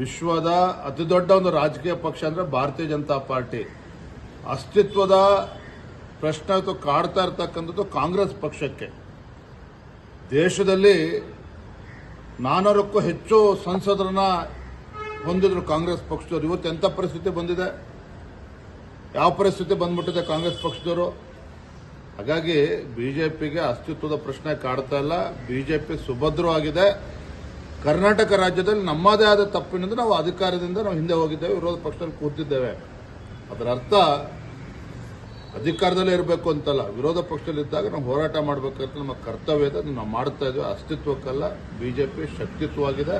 ವಿಶ್ವದ ಅತಿದೊಡ್ಡ ಒಂದು ರಾಜಕೀಯ ಪಕ್ಷ ಅಂದ್ರೆ ಭಾರತೀಯ ಜನತಾ ಪಾರ್ಟಿ. ಅಸ್ತಿತ್ವದ ಪ್ರಶ್ನೆ ಕಾಡ್ತಾ ಇರ್ತಕ್ಕಂಥದ್ದು ಕಾಂಗ್ರೆಸ್ ಪಕ್ಷಕ್ಕೆ. ದೇಶದಲ್ಲಿ 400ಕ್ಕೂ ಹೆಚ್ಚು ಸಂಸದರನ್ನ ಹೊಂದಿದ್ರು ಕಾಂಗ್ರೆಸ್ ಪಕ್ಷದವರು. ಇವತ್ತು ಎಂಥ ಪರಿಸ್ಥಿತಿ ಬಂದಿದೆ, ಯಾವ ಪರಿಸ್ಥಿತಿ ಬಂದ್ಬಿಟ್ಟಿದೆ ಕಾಂಗ್ರೆಸ್ ಪಕ್ಷದವರು. ಹಾಗಾಗಿ ಬಿಜೆಪಿಗೆ ಅಸ್ತಿತ್ವದ ಪ್ರಶ್ನೆ ಕಾಡ್ತಾ ಇಲ್ಲ. ಬಿಜೆಪಿ ಸುಭದ್ರವಾಗಿದೆ. ಕರ್ನಾಟಕ ರಾಜ್ಯದಲ್ಲಿ ನಮ್ಮದೇ ಆದ ತಪ್ಪಿನಿಂದ ನಾವು ಅಧಿಕಾರದಿಂದ ನಾವು ಹಿಂದೆ ಹೋಗಿದ್ದೇವೆ, ವಿರೋಧ ಪಕ್ಷದಲ್ಲಿ ಕೂತಿದ್ದೇವೆ. ಅದರ ಅರ್ಥ ಅಧಿಕಾರದಲ್ಲೇ ಇರಬೇಕು ಅಂತಲ್ಲ, ವಿರೋಧ ಪಕ್ಷದಲ್ಲಿ ಇದ್ದಾಗ ನಾವು ಹೋರಾಟ ಮಾಡಬೇಕಂತ ನಮ್ಮ ಕರ್ತವ್ಯ ಇದೆ. ನಾವು ಮಾಡ್ತಾ ಇದ್ದೇವೆ. ಅಸ್ತಿತ್ವಕ್ಕಲ್ಲ, ಬಿಜೆಪಿ ಶಕ್ತಿತ್ವವಾಗಿದೆ.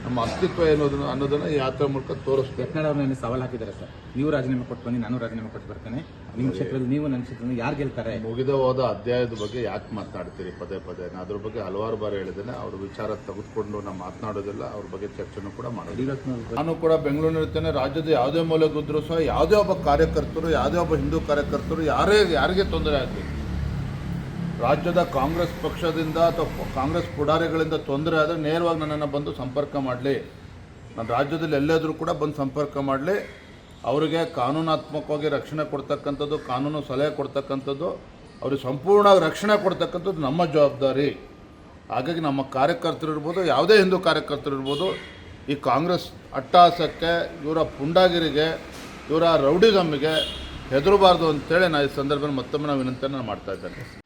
ನಮ್ಮ ಅಸ್ತಿತ್ವ ಅನ್ನೋದನ್ನ ಈ ಯಾತ್ರೆ ಮೂಲಕ ತೋರಿಸ್ಬೇಕು. ಯತ್ನಾಳ್ ಅವ್ರನ್ನ ಸವಾಲು ಹಾಕಿದ್ದಾರೆ ಸರ್, ನೀವು ರಾಜೀನಾಮೆ ಕೊಟ್ಟು ಬನ್ನಿ, ನಾನು ರಾಜೀನಾಮೆ ಕೊಟ್ಟು ಬರ್ತೇನೆ, ನಿಮ್ಮ ಕ್ಷೇತ್ರದಲ್ಲಿ ನೀವು ನನ್ನ ಕ್ಷೇತ್ರದಲ್ಲಿ ಯಾರು ಗೆಲ್ತಾರೆ? ಮುಗಿದ ಹೋದ ಅಧ್ಯಾಯದ ಬಗ್ಗೆ ಯಾಕೆ ಮಾತನಾಡ್ತೀರಿ ಪದೇ ಪದೇ? ನಾನು ಅದ್ರ ಬಗ್ಗೆ ಹಲವಾರು ಬಾರಿ ಹೇಳಿದ್ದೇನೆ. ಅವ್ರ ವಿಚಾರ ತೆಗೆದುಕೊಂಡು ನಾವು ಮಾತನಾಡೋದಿಲ್ಲ, ಅವ್ರ ಬಗ್ಗೆ ಚರ್ಚೆನೂ ಕೂಡ ಮಾಡೋದಿಲ್ಲ. ನಾನು ಕೂಡ ಬೆಂಗಳೂರಿನಿರ್ತೇನೆ. ರಾಜ್ಯದ ಯಾವುದೇ ಮೂಲೆಗಿದ್ರೂ ಸಹ ಯಾವುದೇ ಒಬ್ಬ ಕಾರ್ಯಕರ್ತರು, ಯಾವುದೇ ಒಬ್ಬ ಹಿಂದೂ ಕಾರ್ಯಕರ್ತರು ಯಾರಿಗೆ ತೊಂದರೆ ಆಗಲಿ, ರಾಜ್ಯದ ಕಾಂಗ್ರೆಸ್ ಪಕ್ಷದಿಂದ ಅಥವಾ ಕಾಂಗ್ರೆಸ್ ಪುಡಾರಿಗಳಿಂದ ತೊಂದರೆ ಆದರೆ ನೇರವಾಗಿ ನನ್ನನ್ನು ಬಂದು ಸಂಪರ್ಕ ಮಾಡಲಿ. ನಾನು ರಾಜ್ಯದಲ್ಲಿ ಎಲ್ಲಾದರೂ ಕೂಡ ಬಂದು ಸಂಪರ್ಕ ಮಾಡಲಿ. ಅವರಿಗೆ ಕಾನೂನಾತ್ಮಕವಾಗಿ ರಕ್ಷಣೆ ಕೊಡ್ತಕ್ಕಂಥದ್ದು, ಕಾನೂನು ಸಲಹೆ ಕೊಡ್ತಕ್ಕಂಥದ್ದು, ಅವ್ರಿಗೆ ಸಂಪೂರ್ಣ ರಕ್ಷಣೆ ಕೊಡ್ತಕ್ಕಂಥದ್ದು ನಮ್ಮ ಜವಾಬ್ದಾರಿ. ಹಾಗಾಗಿ ನಮ್ಮ ಕಾರ್ಯಕರ್ತರು ಇರ್ಬೋದು, ಯಾವುದೇ ಹಿಂದೂ ಕಾರ್ಯಕರ್ತರು ಇರ್ಬೋದು, ಈ ಕಾಂಗ್ರೆಸ್ ಅಟ್ಟಹಾಸಕ್ಕೆ, ಇವರ ಪುಂಡಾಗಿರಿಗೆ, ಇವರ ರೌಡಿಸಮ್ಮಿಗೆ ಹೆದರಬಾರ್ದು ಅಂತೇಳಿ ನಾನು ಈ ಸಂದರ್ಭದಲ್ಲಿ ಮತ್ತೊಮ್ಮೆ ವಿನಂತಿಯನ್ನು ಮಾಡ್ತಾ ಇದ್ದೇನೆ.